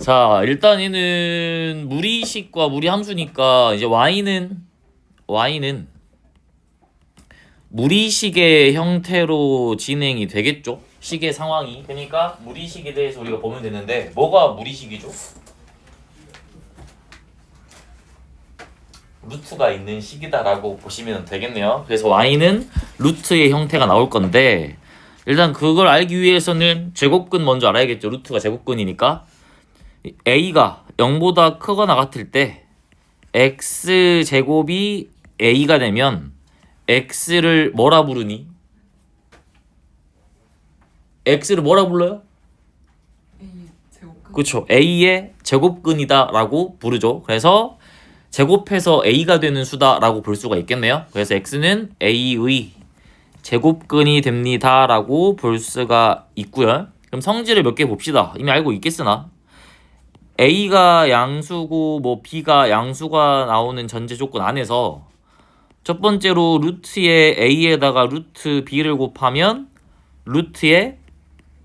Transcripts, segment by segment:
자, 일단 얘는 무리식과 무리함수니까 이제 y는 무리식의 형태로 진행이 되겠죠. 식의 상황이. 그러니까 무리식에 대해서 우리가 보면 되는데 뭐가 무리식이죠? 루트가 있는 식이다라고 보시면 되겠네요. 그래서 y는 루트의 형태가 나올 건데 일단 그걸 알기 위해서는 제곱근 먼저 알아야겠죠. 루트가 제곱근이니까 a가 0보다 크거나 같을 때 x제곱이 a가 되면 x를 뭐라 부르니? x를 뭐라 불러요? A 제곱근. 그렇죠. a의 제곱근이다 라고 부르죠. 그래서 제곱해서 a가 되는 수다라고 볼 수가 있겠네요. 그래서 x는 a의 제곱근이 됩니다 라고 볼 수가 있고요. 그럼 성질을 몇 개 봅시다. 이미 알고 있겠으나 a가 양수고 뭐 b가 양수가 나오는 전제 조건 안에서 첫 번째로 루트에 a에다가 루트 b를 곱하면 루트에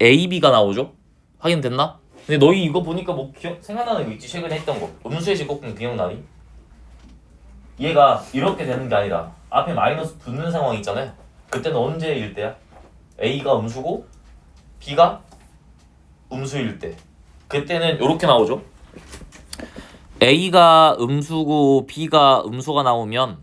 ab가 나오죠. 확인됐나? 근데 너희 이거 보니까 뭐 생각나는 거 있지? 최근에 했던 거 음수의 제곱근 기억나니? 얘가 이렇게 되는 게 아니라 앞에 마이너스 붙는 상황 있잖아요. 그때는 언제일 때야? a가 음수고 b가 음수일 때. 그때는 이렇게 나오죠. a가 음수고 b가 음수가 나오면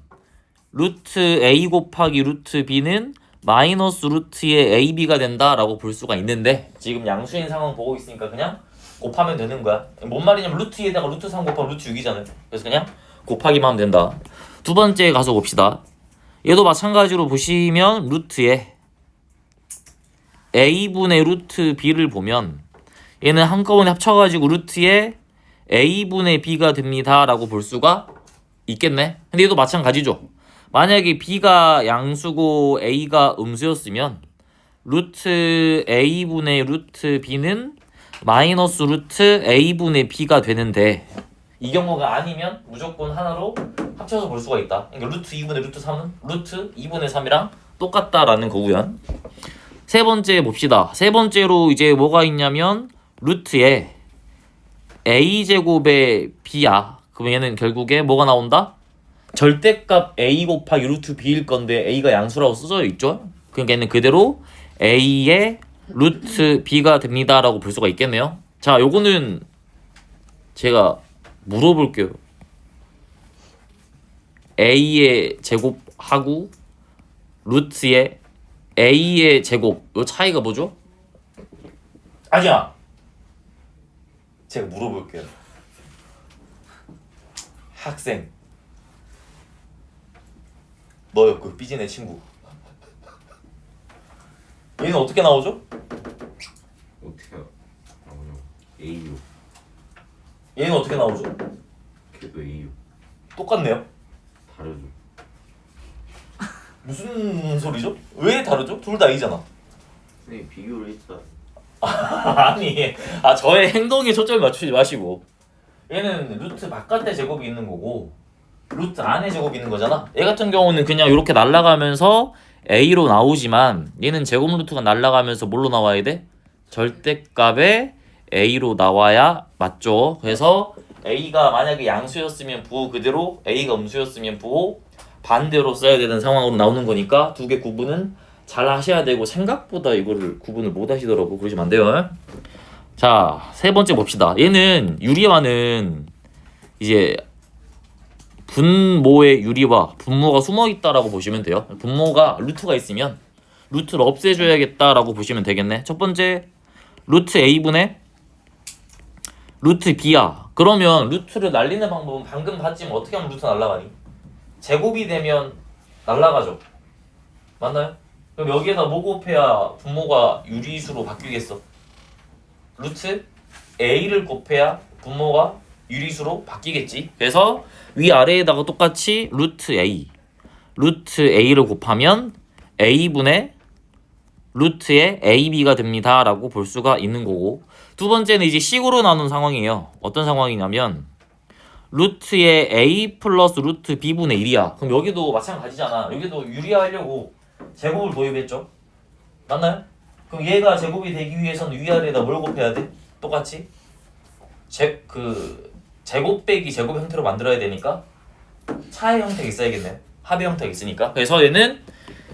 루트 a 곱하기 루트 b는 마이너스 루트의 ab가 된다라고 볼 수가 있는데 지금 양수인 상황 보고 있으니까 그냥 곱하면 되는 거야. 뭔 말이냐면 루트 2에다가 루트 3 곱하면 루트 6이잖아요. 그래서 그냥 곱하기만 하면 된다. 두 번째 가서 봅시다. 얘도 마찬가지로 보시면 루트에 a분의 루트 b를 보면 얘는 한꺼번에 합쳐가지고 루트에 a분의 b가 됩니다 라고 볼 수가 있겠네. 근데 얘도 마찬가지죠. 만약에 b가 양수고 a가 음수였으면 루트 a분의 루트 b는 마이너스 루트 a분의 b가 되는데 이 경우가 아니면 무조건 하나로 합쳐서 볼 수가 있다. 그러니까 루트 2분의 루트 3은 루트 2분의 3이랑 똑같다라는 거고요. 세 번째 봅시다. 세 번째로 이제 뭐가 있냐면 루트에 a제곱의 b야. 그럼 얘는 결국에 뭐가 나온다? 절대값 a 곱하기 루트 b일 건데 a가 양수라고 써져 있죠. 그러니까 얘는 그대로 a의 루트 b가 됩니다 라고 볼 수가 있겠네요. 자, 요거는 제가 물어볼게요. a의 제곱하고 루트의 a의 제곱 요 차이가 뭐죠? 아니야. 제가 물어볼게요. 학생 너요 그 삐진 애 친구 얘는 어떻게 나오죠? 어떻게 나오냐고. AU. 얘는 어떻게 나오죠? 걔도 AU. 똑같네요. 다르죠. 무슨 소리죠? 왜 다르죠? 둘 다 A잖아. 선생님 비교를 했다. 아니, 저의 행동에 초점을 맞추지 마시고 얘는 루트 바깥에 제곱이 있는 거고 루트 안에 제곱이 있는 거잖아. 얘 같은 경우는 그냥 이렇게 날아가면서 A로 나오지만 얘는 제곱 루트가 날아가면서 뭘로 나와야 돼? 절대값에 A로 나와야 맞죠. 그래서 A가 만약에 양수였으면 부호 그대로 A가 음수였으면 부호 반대로 써야 되는 상황으로 나오는 거니까 두 개 구분은 잘 하셔야 되고 생각보다 이거를 구분을 못 하시더라고. 그러시면 안 돼요. 자, 세 번째 봅시다. 얘는 유리화는 이제 분모의 유리화, 분모가 숨어 있다라고 보시면 돼요. 분모가 루트가 있으면 루트를 없애줘야겠다라고 보시면 되겠네. 첫 번째 루트 a분의 루트 b야. 그러면 루트를 날리는 방법은 방금 봤지만 어떻게 하면 루트 날라가니? 제곱이 되면 날라가죠. 맞나요? 그럼 여기에다 뭐 곱해야 분모가 유리수로 바뀌겠어? 루트 a를 곱해야 분모가 유리수로 바뀌겠지. 그래서 위아래에다가 똑같이 루트 a를 곱하면 a분의 루트의 ab가 됩니다 라고 볼 수가 있는 거고, 두 번째는 이제 식으로 나눈 상황이에요. 어떤 상황이냐면 루트의 a 플러스 루트 b분의 1이야. 그럼 여기도 마찬가지잖아. 여기도 유리화하려고 제곱을 도입했죠. 맞나요? 그럼 얘가 제곱이 되기 위해서는 위아래에다 뭘 곱해야 돼? 똑같이 제곱 빼기 제곱 형태로 만들어야 되니까 차의 형태가 있어야겠네요. 합의 형태가 있으니까. 그래서 얘는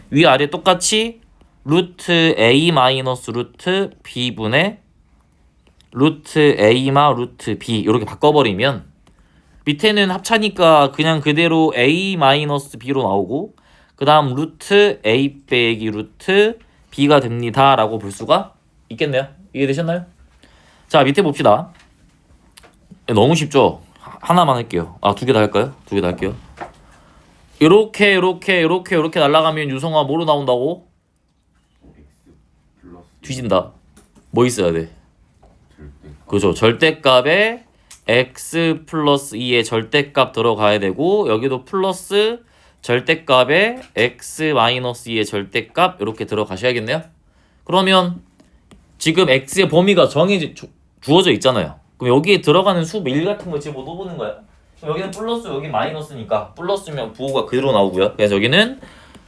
위아래 똑같이 루트 a 마이너스 루트 b분의 루트 a마 루트 b 이렇게 바꿔버리면 밑에는 합차니까 그냥 그대로 a 마이너스 b로 나오고 그 다음 루트 a 빼기 루트 b가 됩니다 라고 볼 수가 있겠네요. 이해되셨나요? 자, 밑에 봅시다. 너무 쉽죠? 하나만 할게요. 아, 두 개 다 할까요? 두 개 다 할게요. 이렇게 날아가면 유성아 뭐로 나온다고? x 플러스 뒤진다. 뭐 있어야 돼? 절대값. 그죠. 절대값에 x 플러스 2의 절대값 들어가야 되고 여기도 플러스 절대값에 x 마이너스 2의 절대값 이렇게 들어가셔야겠네요. 그러면 지금 x의 범위가 주어져 있잖아요. 그럼 여기에 들어가는 수 밀 같은 거 지금 못 보는 거야. 그럼 여기는 플러스 여기 마이너스니까 플러스면 부호가 그대로 나오고요. 그래서 여기는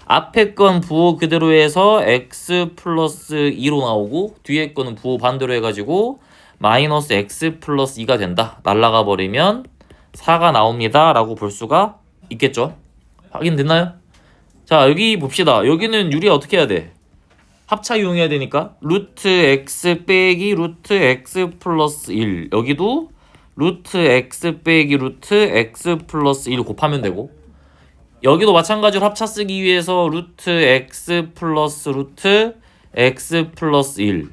앞에 건 부호 그대로 해서 x 플러스 2로 나오고 뒤에 거는 부호 반대로 해가지고 마이너스 x 플러스 2가 된다. 날라가 버리면 4가 나옵니다 라고 볼 수가 있겠죠. 확인됐나요? 자, 여기 봅시다. 여기는 유리가 어떻게 해야 돼? 합차 이용해야 되니까 루트 x 빼기 루트 x 플러스 1 여기도 루트 x 빼기 루트 x 플러스 1 곱하면 되고 여기도 마찬가지로 합차 쓰기 위해서 루트 x 플러스 루트 x 플러스 1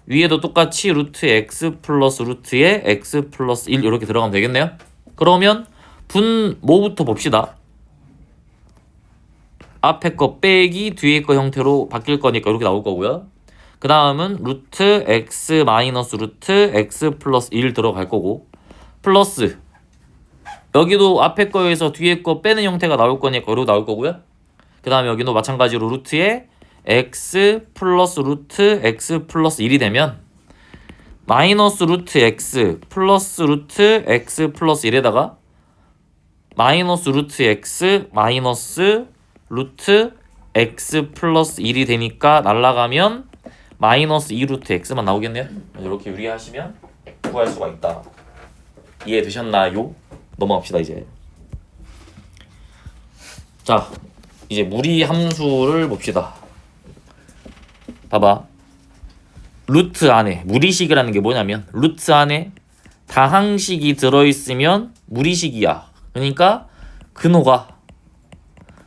위에도 똑같이 루트 x 플러스 루트에 x 플러스 1 이렇게 들어가면 되겠네요. 그러면 분모부터 봅시다. 앞에 거 빼기 뒤에 거 형태로 바뀔 거니까 이렇게 나올 거고요. 그 다음은 루트 x 마이너스 루트 x 플러스 1 들어갈 거고 플러스 여기도 앞에 거에서 뒤에 거 빼는 형태가 나올 거니까 이렇게 나올 거고요. 그 다음에 여기도 마찬가지로 루트에 x 플러스 루트 x 플러스 1이 되면 마이너스 루트 x 플러스 루트 x 플러스 1에다가 마이너스 루트 x 마이너스 루트 x 플러스 1이 되니까 날라가면 마이너스 2 루트 x만 나오겠네요. 이렇게 유리하시면 구할 수가 있다. 이해되셨나요? 넘어갑시다 이제. 자, 이제 무리 함수를 봅시다. 봐봐. 루트 안에 무리식이라는 게 뭐냐면 루트 안에 다항식이 들어있으면 무리식이야. 그러니까 근호가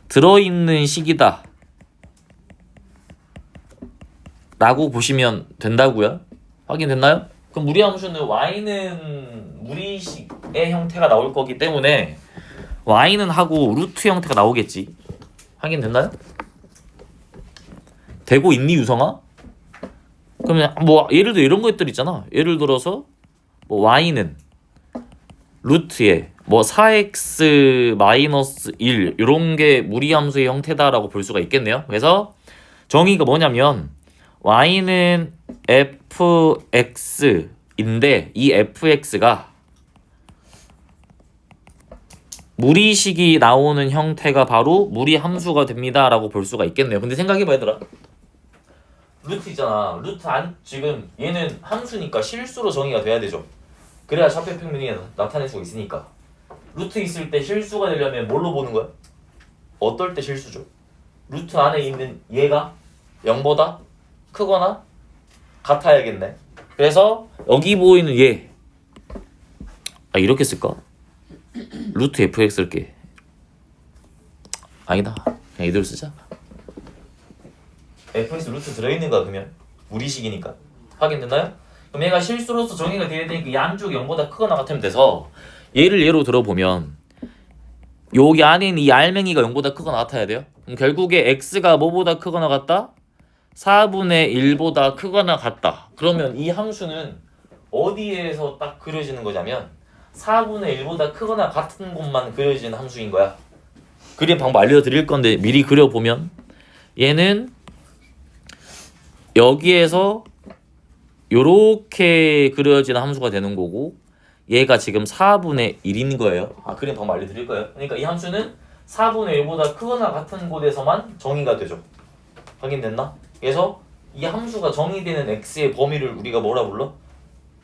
들어있는 식이다 라고 보시면 된다고요. 확인됐나요? 그럼 무리함수는 y는 무리식의 형태가 나올 거기 때문에 y는 하고 루트 형태가 나오겠지. 확인됐나요? 되고 있니 유성아? 그러면 뭐 예를 들어 이런 것들 있잖아. 예를 들어서 뭐 y는 루트에 뭐 4x 마이너스 1 이런 게 무리함수의 형태다라고 볼 수가 있겠네요. 그래서 정의가 뭐냐면 y는 fx인데 이 fx가 무리식이 나오는 형태가 바로 무리함수가 됩니다 라고 볼 수가 있겠네요. 근데 생각해봐 얘들아. 루트 있잖아. 루트 안 지금 얘는 함수니까 실수로 정의가 돼야 되죠. 그래야 좌표평면이 나타낼 수가 있으니까. 루트 있을 때 실수가 되려면 뭘로 보는 거야? 어떨 때 실수죠? 루트 안에 있는 얘가 0보다 크거나 같아야겠네. 그래서 여기 보이는 얘 이렇게 쓸까? 루트 fx 쓸게. 아니다. 그냥 이대로 쓰자. fx 루트 들어있는 거야 그러면 무리식이니까. 확인됐나요? 그럼 얘가 실수로서 정의가 되어야 되니까 양쪽 0보다 크거나 같으면 돼서 얘를 예로 들어보면 여기 안에 있는 이 알맹이가 0보다 크거나 같아야 돼요. 그럼 결국에 x가 뭐보다 크거나 같다? 4분의 1보다 크거나 같다. 그러면 이 함수는 어디에서 딱 그려지는 거냐면 4분의 1보다 크거나 같은 곳만 그려지는 함수인 거야. 그림 방법 알려드릴 건데 미리 그려보면 얘는 여기에서 요렇게 그려지는 함수가 되는 거고 얘가 지금 4분의 1인 거예요. 그림 방법 알려드릴 거예요. 그러니까 이 함수는 4분의 1보다 크거나 같은 곳에서만 정의가 되죠. 확인됐나? 그래서 이 함수가 정의되는 x의 범위를 우리가 뭐라 불러?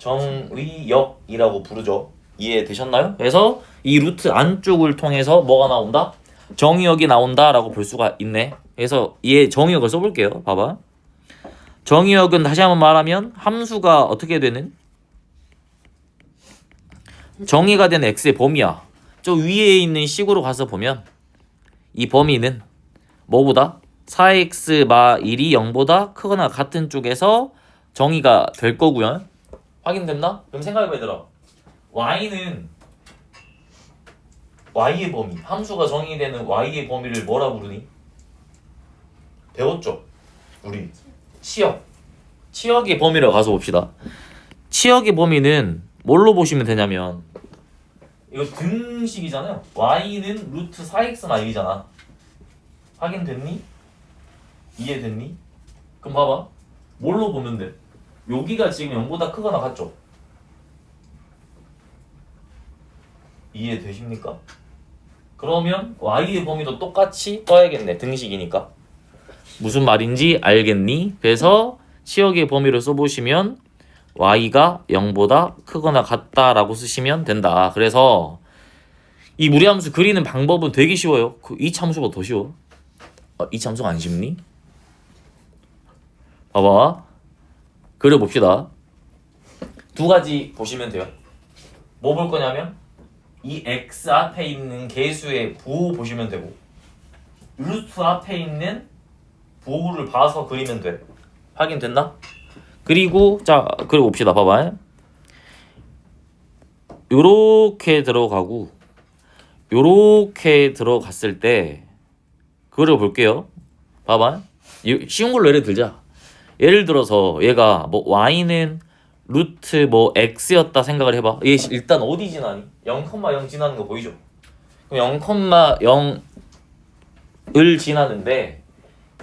정의역이라고 부르죠. 이해되셨나요? 그래서 이 루트 안쪽을 통해서 뭐가 나온다? 정의역이 나온다라고 볼 수가 있네. 그래서 얘 정의역을 써볼게요. 봐봐. 정의역은 다시 한번 말하면 함수가 어떻게 되는? 정의가 되는 x의 범위야. 저 위에 있는 식으로 가서 보면 이 범위는 뭐보다 4x 마 1이 0보다 크거나 같은 쪽에서 정의가 될 거고요. 확인됐나? 그럼 생각해봐 얘들아. y는 y의 범위, 함수가 정의되는 y의 범위를 뭐라 부르니? 배웠죠? 우리 치역의 범위를 가서 봅시다. 치역의 범위는 뭘로 보시면 되냐면 이거 등식이잖아요. y는 루트 4x나 1이잖아. 확인됐니? 이해됐니? 그럼 봐봐. 뭘로 보면 돼? 여기가 지금 0보다 크거나 같죠? 이해되십니까? 그러면 y의 범위도 똑같이 떠야겠네. 등식이니까. 무슨 말인지 알겠니? 그래서 치역의 범위를 써보시면 y가 0보다 크거나 같다라고 쓰시면 된다. 그래서 이 무리함수 그리는 방법은 되게 쉬워요. 이 참수가 더 쉬워. 이 참수가 안 쉽니? 봐봐. 그려봅시다. 두 가지 보시면 돼요. 뭐 볼 거냐면 이 x 앞에 있는 개수의 부호 보시면 되고 루트 앞에 있는 부호를 봐서 그리면 돼. 확인됐나? 그리고 자 그려봅시다. 봐봐. 요렇게 들어가고 요렇게 들어갔을 때 그려볼게요. 봐봐. 쉬운 걸로 예를 들자. 예를 들어서 얘가 뭐 y는 루트 뭐 x였다 생각을 해봐. 얘 일단 어디 지나니? 0,0 지나는 거 보이죠? 그럼 0,0을 지나는데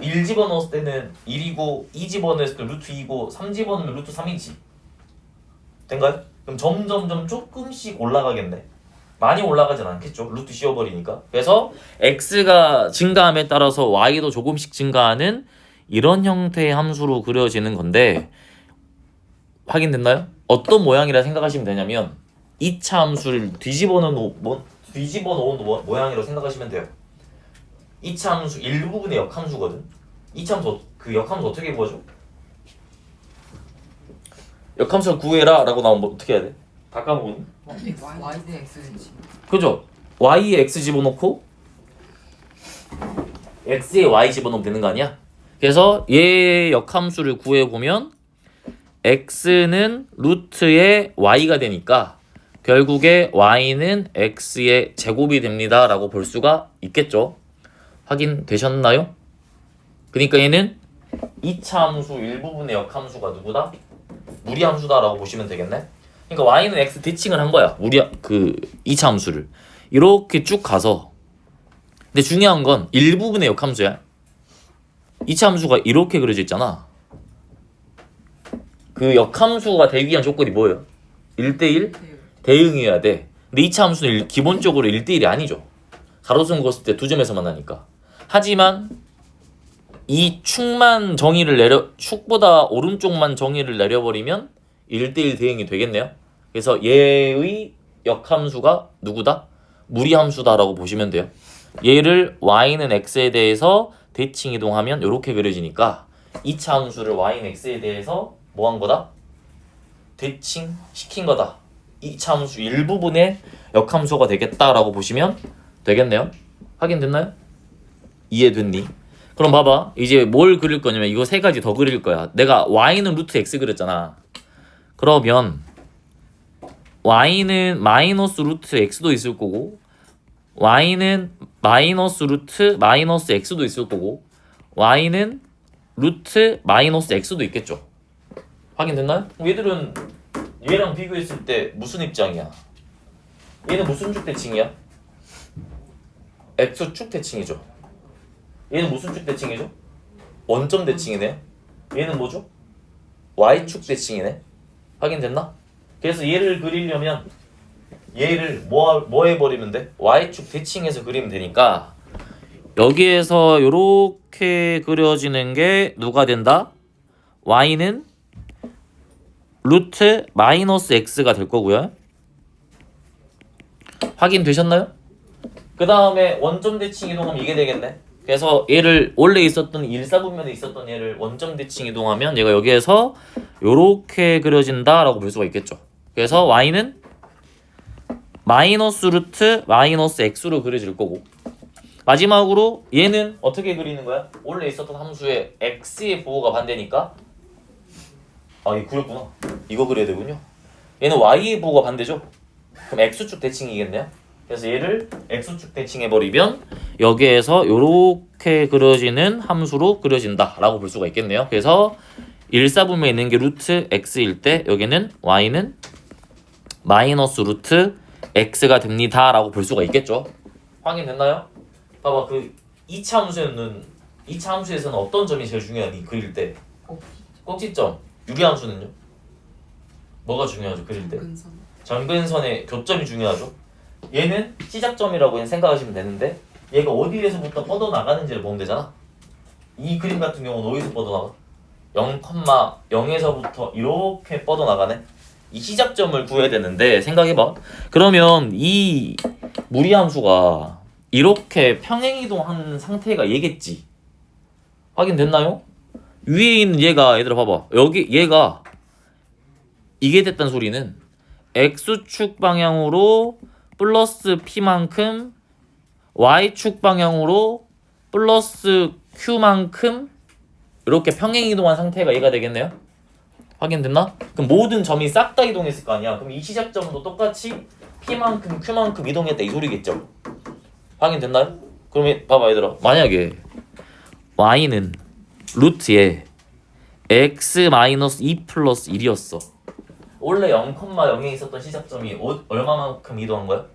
1 집어넣었을 때는 1이고 2 집어넣었을 때 루트 2고 3 집어넣으면 루트 3이지. 된가요? 그럼 점점점 조금씩 올라가겠네. 많이 올라가진 않겠죠. 루트 씌워버리니까. 그래서 x가 증가함에 따라서 y도 조금씩 증가하는 이런 형태의 함수로 그려지는 건데 확인됐나요? 어떤 모양이라 생각하시면 되냐면 2차 함수를 뒤집어 놓은 모양이라고 생각하시면 돼요. 2차 함수 일부분의 역함수거든. 2차 함수 그 역함수 어떻게 구하죠? 역함수를 구해라 라고 나오면 뭐 어떻게 해야 돼? 다 까먹었니? y 대 x 지. 그죠? y에 x 집어넣고 x에 y 집어넣으면 되는 거 아니야? 그래서 얘 역함수를 구해보면 x는 루트의 y가 되니까 결국에 y는 x의 제곱이 됩니다 라고 볼 수가 있겠죠. 확인되셨나요? 그러니까 얘는 2차 함수 일부분의 역함수가 누구다? 무리함수다 라고 보시면 되겠네. 그러니까 y는 x 대칭을 한 거야. 2차 함수를 이렇게 쭉 가서. 근데 중요한 건 일부분의 역함수야. 2차 함수가 이렇게 그려져 있잖아. 그 역함수가 되기 위한 조건이 뭐예요? 1대1 대응이어야 돼. 근데 2차 함수는 기본적으로 1대1이 아니죠. 가로선 그었을 때 두 점에서 만나니까. 하지만 이 축만 축보다 오른쪽만 정의를 내려버리면 1대1 대응이 되겠네요. 그래서 얘의 역함수가 누구다? 무리함수다라고 보시면 돼요. 얘를 y는 x에 대해서 대칭 이동하면 이렇게 그려지니까 2차 함수를 y는 x에 대해서 뭐 한 거다? 대칭 시킨 거다. 2차 함수 일부분의 역함수가 되겠다라고 보시면 되겠네요. 확인됐나요? 이해됐니? 그럼 봐봐. 이제 뭘 그릴 거냐면 이거 세 가지 더 그릴 거야. 내가 y는 루트 x 그렸잖아. 그러면 y는 마이너스 루트 x도 있을 거고 y는 마이너스 루트 마이너스 x도 있을 거고 y는 루트 마이너스 x도 있겠죠. 확인됐나요? 얘들은 얘랑 비교했을 때 무슨 입장이야? 얘는 무슨 쭉 대칭이야? x축 대칭이죠. 얘는 무슨 축 대칭이죠? 원점 대칭이네. 얘는 뭐죠? y축 대칭이네. 확인됐나? 그래서 얘를 그리려면 얘를 뭐 해버리면 돼? y축 대칭해서 그리면 되니까 여기에서 요렇게 그려지는 게 누가 된다? y는 루트 마이너스 x가 될 거고요. 확인되셨나요? 그 다음에 원점 대칭 이동하면 이게 되겠네. 그래서 얘를 원래 있었던 1사분면에 있었던 얘를 원점 대칭 이동하면 얘가 여기에서 요렇게 그려진다라고 볼 수가 있겠죠. 그래서 y는 마이너스 루트 마이너스 x로 그려질 거고, 마지막으로 얘는 어떻게 그리는 거야? 원래 있었던 함수의 x의 부호가 반대니까, 아 이거 그렸구나. 이거 그려야 되군요. 얘는 y의 부호가 반대죠. 그럼 x축 대칭이겠네요. 그래서 얘를 x축 대칭해버리면 여기에서 요렇게 그려지는 함수로 그려진다라고 볼 수가 있겠네요. 그래서 1사분면에 있는 게 루트 x일 때 여기는 y는 마이너스 루트 x가 됩니다 라고 볼 수가 있겠죠. 확인됐나요? 봐봐, 그 2차 함수에서는 어떤 점이 제일 중요하니? 그릴 때 꼭지점. 유리함수는요? 뭐가 중요하죠? 그릴 때 근선. 점근선의 교점이 중요하죠. 얘는 시작점이라고 생각하시면 되는데 얘가 어디에서부터 뻗어나가는지를 보면 되잖아. 이 그림 같은 경우는 어디서 뻗어나가? 0,0에서부터 이렇게 뻗어나가네. 이 시작점을 구해야 되는데 생각해봐. 그러면 이 무리함수가 이렇게 평행이동한 상태가 얘겠지. 확인됐나요? 위에 있는 얘가, 얘들아 봐봐, 여기 얘가 이게 됐단 소리는 x축 방향으로 플러스 p만큼 y축 방향으로 플러스 q만큼 이렇게 평행이동한 상태가 얘가 되겠네요. 확인됐나? 그럼 모든 점이 싹 다 이동했을 거 아니야. 그럼 이 시작점도 똑같이 p만큼 q만큼 이동했다 이 소리겠죠. 확인됐나요? 그러면 봐봐 얘들아, 만약에 y는 루트에 x-2 플러스 1이었어. 원래 0,0에 있었던 시작점이 얼마만큼 이동한 거야?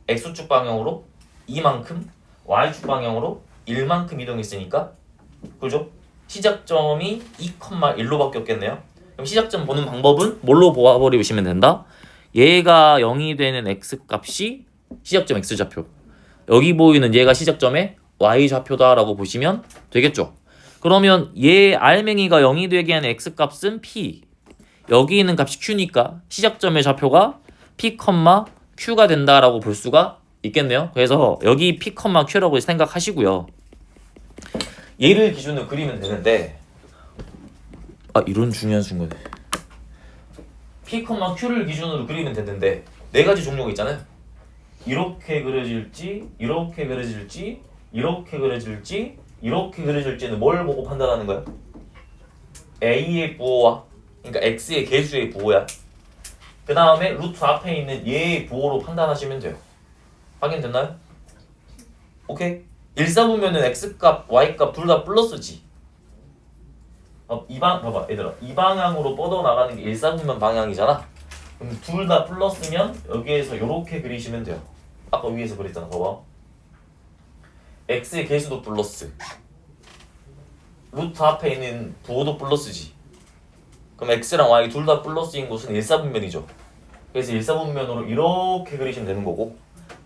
x축 방향으로 2만큼, y축 방향으로 1만큼 이동했으니까, 그죠? 시작점이 2,1로 바뀌었겠네요. 그럼 시작점 보는 방법은 뭘로 보아버리시면 된다? 얘가 0이 되는 x값이 시작점 x좌표, 여기 보이는 얘가 시작점의 y좌표다라고 보시면 되겠죠. 그러면 얘 알맹이가 0이 되게 하는 x값은 p, 여기 있는 값이 q니까 시작점의 좌표가 p, q가 된다라고 볼 수가 있겠네요. 그래서 여기 p, q라고 생각하시고요. 얘를 기준으로 그리면 되는데, 이런 중요한 순간에 p, q를 기준으로 그리면 되는데 네 가지 종류가 있잖아요. 이렇게 그려질지, 이렇게 그려질지, 이렇게 그려질지, 이렇게 그려질지는 뭘 보고 판단하는 거야? a의 부호와, 그러니까 x의 개수의 부호야. 그 다음에 루트 앞에 있는 얘의 부호로 판단하시면 돼요. 확인됐나요? 오케이? 1사분면은 x값, y값 둘 다 플러스지. 봐봐 얘들아, 이 방향으로 뻗어나가는 게 1사분면 방향이잖아. 그럼 둘 다 플러스면 여기에서 이렇게 그리시면 돼요. 아까 위에서 그랬잖아. 봐봐, x의 개수도 플러스, 루트 앞에 있는 부호도 플러스지. 그럼 x랑 y 둘 다 플러스인 곳은 1사분면이죠. 그래서 1사분면으로 이렇게 그리시면 되는 거고,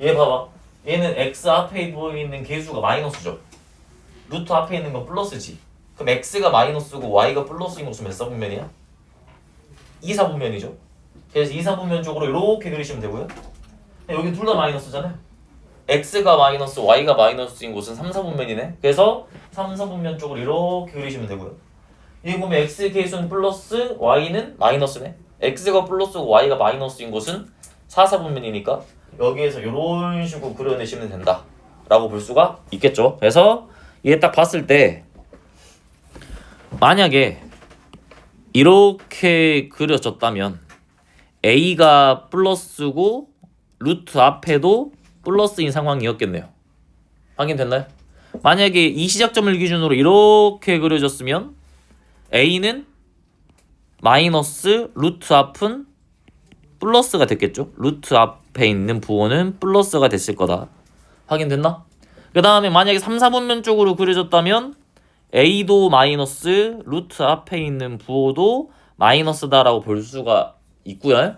얘 봐봐, 얘는 x 앞에 보이는 개수가 마이너스죠. 루트 앞에 있는 건 플러스지. 그럼 x가 마이너스고 y가 플러스인 곳은 몇 사분면이야? 2사분면이죠. 그래서 2사분면 쪽으로 이렇게 그리시면 되고요. 여기 둘 다 마이너스잖아요. x가 마이너스 y가 마이너스인 곳은 3사분면이네. 그래서 3사분면 쪽으로 이렇게 그리시면 되고요. 여기 보면 x 개수는 플러스 y는 마이너스네. x가 플러스고 y가 마이너스인 곳은 4사분면이니까 여기에서 이런 식으로 그려내시면 된다 라고 볼 수가 있겠죠. 그래서 얘 딱 봤을 때 만약에 이렇게 그려졌다면 a가 플러스고 루트 앞에도 플러스인 상황이었겠네요. 확인됐나요? 만약에 이 시작점을 기준으로 이렇게 그려졌으면 a는 마이너스, 루트 앞은 플러스가 됐겠죠. 루트 앞에 있는 부호는 플러스가 됐을 거다. 확인됐나? 그 다음에 만약에 3, 4분면 쪽으로 그려졌다면 a도 마이너스, 루트 앞에 있는 부호도 마이너스다라고 볼 수가 있고요.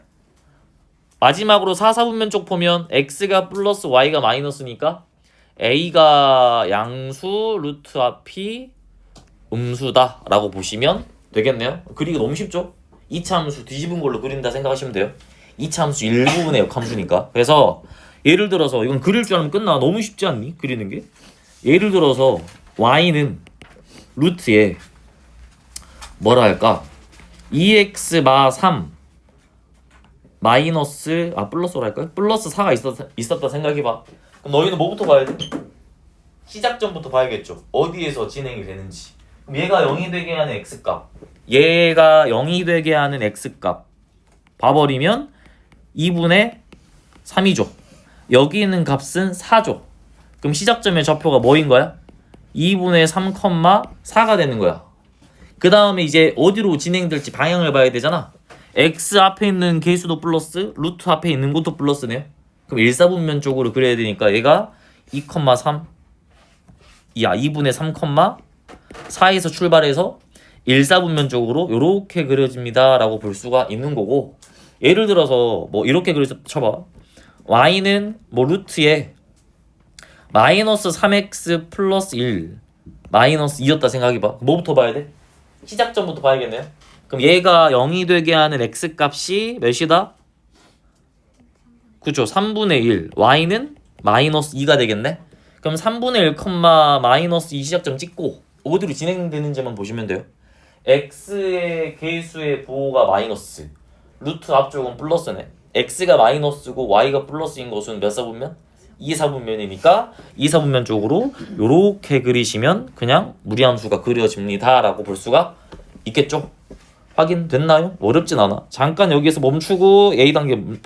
마지막으로 4, 4분면 쪽 보면 x가 플러스 y가 마이너스니까 a가 양수, 루트 앞이 음수다라고 보시면 되겠네요. 그리기 너무 쉽죠? 2차 함수 뒤집은 걸로 그린다 생각하시면 돼요. 2차 함수 일부분의 역함수니까. 그래서 예를 들어서 이건 그릴 줄 알면 끝나. 너무 쉽지 않니? 그리는 게. 예를 들어서 y는 루트에 뭐라 할까? 2x 마 3 마이너스 플러스로 할까요? 플러스 4가 있었다 생각해봐. 그럼 너희는 뭐부터 봐야 돼? 시작점부터 봐야겠죠. 어디에서 진행이 되는지. 그럼 얘가 0이 되게 하는 x값, 얘가 0이 되게 하는 x값 봐버리면 2분의 3이죠. 여기 있는 값은 4죠. 그럼 시작점의 좌표가 뭐인 거야? 2분의 3,4가 되는 거야. 그 다음에 이제 어디로 진행될지 방향을 봐야 되잖아. x 앞에 있는 개수도 플러스, 루트 앞에 있는 것도 플러스네요. 그럼 1사분면 쪽으로 그려야 되니까 얘가 2,3 2분의 3,4에서 출발해서 1사분면 쪽으로 이렇게 그려집니다 라고 볼 수가 있는 거고, 예를 들어서 뭐 이렇게 쳐봐. y는 뭐 루트에 마이너스 3x 플러스 1 마이너스 2였다 생각해봐. 뭐부터 봐야 돼? 시작점부터 봐야겠네요. 그럼 얘가 0이 되게 하는 x값이 몇이다? 그죠? 3분의 1 y는 마이너스 2가 되겠네. 그럼 3분의 1, 마이너스 2 시작점 찍고 어디로 진행되는지만 보시면 돼요. x의 개수의 부호가 마이너스, 루트 앞쪽은 플러스네. x가 마이너스고 y가 플러스인 것은 몇 사분면? 2사분면이니까 2사분면 쪽으로 요렇게 그리시면 그냥 무리함수가 그려집니다 라고 볼 수가 있겠죠. 확인됐나요? 어렵진 않아. 잠깐 여기서 멈추고 A 단계 풀